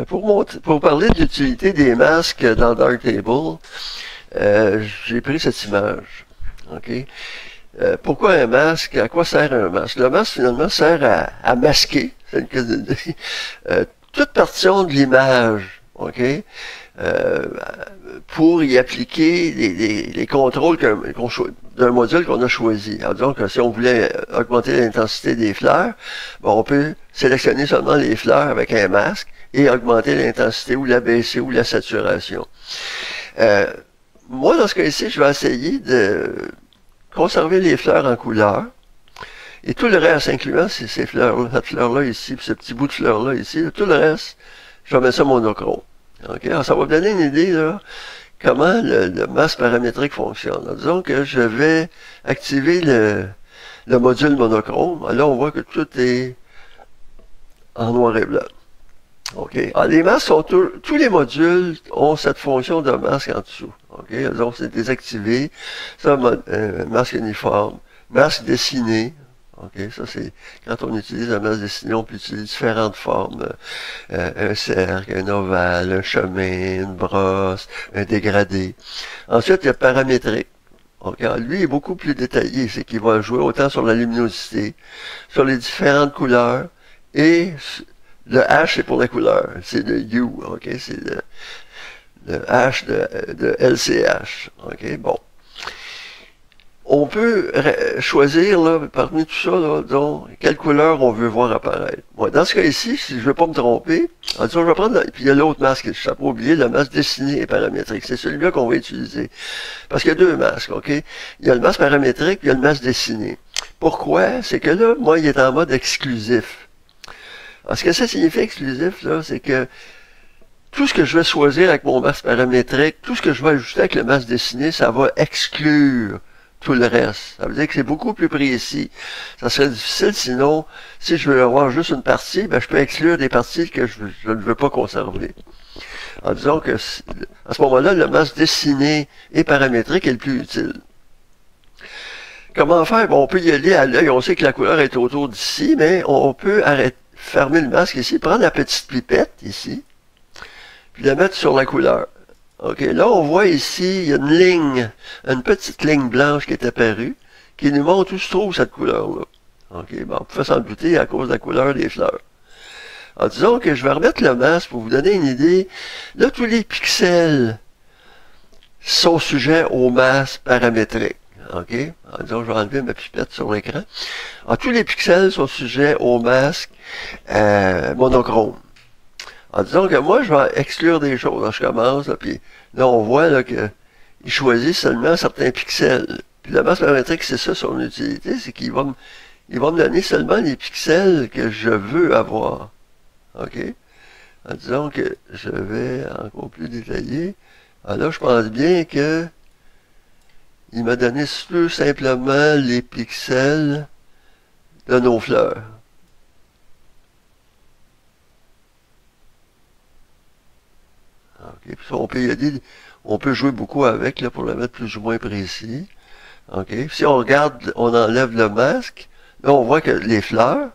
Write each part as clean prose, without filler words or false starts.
Pour parler de l'utilité des masques dans Darktable, j'ai pris cette image. OK? Pourquoi un masque? À quoi sert un masque? Le masque, finalement, sert à masquer, c'est le cas de dire, toute partition de l'image. OK? Euh, pour y appliquer les contrôles d'un module qu'on a choisi. Alors, disons que si on voulait augmenter l'intensité des fleurs, bon, on peut sélectionner seulement les fleurs avec un masque et augmenter l'intensité ou la baisser ou la saturation. Moi, dans ce cas-ci, je vais essayer de conserver les fleurs en couleur et tout le reste, incluant ces fleurs, cette fleur-là ici, puis ce petit bout de fleur-là ici, tout le reste, je vais mettre ça monochrome. Okay? Alors, ça va vous donner une idée, là, comment le masque paramétrique fonctionne. Alors, disons que je vais activer le module monochrome. Alors, là, on voit que tout est en noir et blanc. OK. Alors, les masques sont tous les modules ont cette fonction de masque en dessous. OK. Donc, c'est désactivé. Ça, masque uniforme. Masque dessiné. OK, ça c'est quand on utilise un masque dessiné, on peut utiliser différentes formes. Un cercle, un ovale, un chemin, une brosse, un dégradé. Ensuite, il y a paramétrique. OK, lui est beaucoup plus détaillé, c'est qu'il va jouer autant sur la luminosité, sur les différentes couleurs, et le H c'est pour la couleur, c'est le U, OK, c'est le H de LCH. OK, bon. On peut choisir, là, parmi tout ça, là, donc, quelle couleur on veut voir apparaître. Bon, dans ce cas ici, si je ne veux pas me tromper, disons, je vais prendre, puis il y a l'autre masque, je n'ai pas oublié, le masque dessiné et paramétrique. C'est celui-là qu'on va utiliser. Parce qu'il y a deux masques, OK? Il y a le masque paramétrique, puis il y a le masque dessiné. Pourquoi? C'est que là, moi, il est en mode exclusif. Alors, ce que ça signifie exclusif, là, c'est que tout ce que je vais choisir avec mon masque paramétrique, tout ce que je vais ajouter avec le masque dessiné, ça va exclure tout le reste. Ça veut dire que c'est beaucoup plus précis. Ça serait difficile sinon, si je veux avoir juste une partie, ben je peux exclure des parties que je ne veux pas conserver. En disant que à ce moment-là, le masque dessiné et paramétrique est le plus utile. Comment faire? Bon, on peut y aller à l'œil. On sait que la couleur est autour d'ici, mais on peut fermer le masque ici, prendre la petite pipette ici, puis la mettre sur la couleur. OK, là, on voit ici, il y a une ligne, une petite ligne blanche qui est apparue, qui nous montre où se trouve cette couleur-là. OK, bon, on peut s'en douter à cause de la couleur des fleurs. Alors, disons que je vais remettre le masque pour vous donner une idée. Là, tous les pixels sont sujets au masque paramétrique. OK? Alors, disons, je vais enlever ma pipette sur l'écran. Alors, tous les pixels sont sujets au masque monochrome. En disant que moi, je vais exclure des choses. Là, je commence, là, puis là, on voit là, qu'il choisit seulement certains pixels. Puis le masque paramétrique, c'est ça son utilité, c'est qu'il va me donner seulement les pixels que je veux avoir. OK? En disant que je vais encore plus détailler. Alors là, je pense bien que il m'a donné tout simplement les pixels de nos fleurs. Okay. Puis on peut jouer beaucoup avec là, pour le mettre plus ou moins précis. Okay. Si on regarde, on enlève le masque, là on voit que les fleurs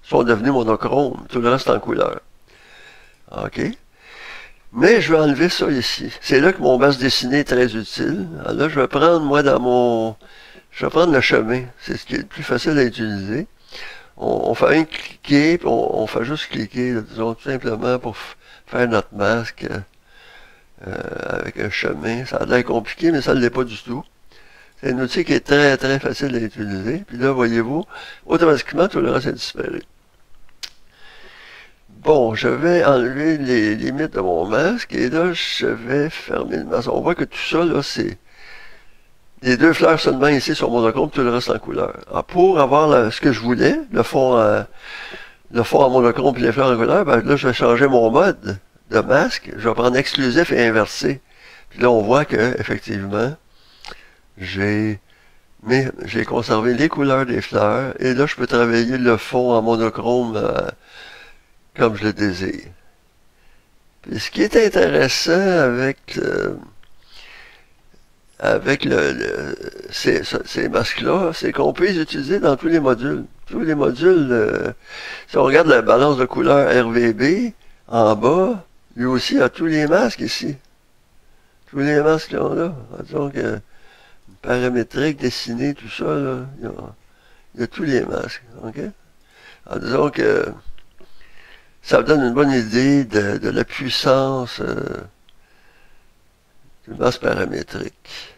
sont devenues monochromes, tout le reste en couleur. OK? Mais je vais enlever ça ici. C'est là que mon masque dessiné est très utile. Alors là, je vais prendre, moi, je vais prendre le chemin. C'est ce qui est le plus facile à utiliser. On fait un cliquer, puis on fait juste cliquer, là, disons, tout simplement pour faire notre masque. Avec un chemin. Ça a l'air compliqué, mais ça ne l'est pas du tout. C'est un outil qui est très, très facile à utiliser. Puis là, voyez-vous, automatiquement, tout le reste est disparu. Bon, je vais enlever les limites de mon masque et là, je vais fermer le masque. On voit que tout ça, là, c'est les deux fleurs seulement ici sur monochrome, tout le reste en couleur. Alors, pour avoir ce que je voulais, le fond en monochrome et les fleurs en couleur, ben là, je vais changer mon mode de masque, je vais prendre exclusif et inversé. Puis là, on voit que effectivement, j'ai conservé les couleurs des fleurs, et là, je peux travailler le fond en monochrome comme je le désire. Puis ce qui est intéressant avec ces masques-là, c'est qu'on peut les utiliser dans tous les modules. Tous les modules, si on regarde la balance de couleurs RVB, En bas, lui aussi a tous les masques ici. Tous les masques là, là. Donc, paramétrique, dessiné, tout ça, là. Il y a tous les masques. OK? Alors, disons que ça me donne une bonne idée de la puissance du masque paramétrique.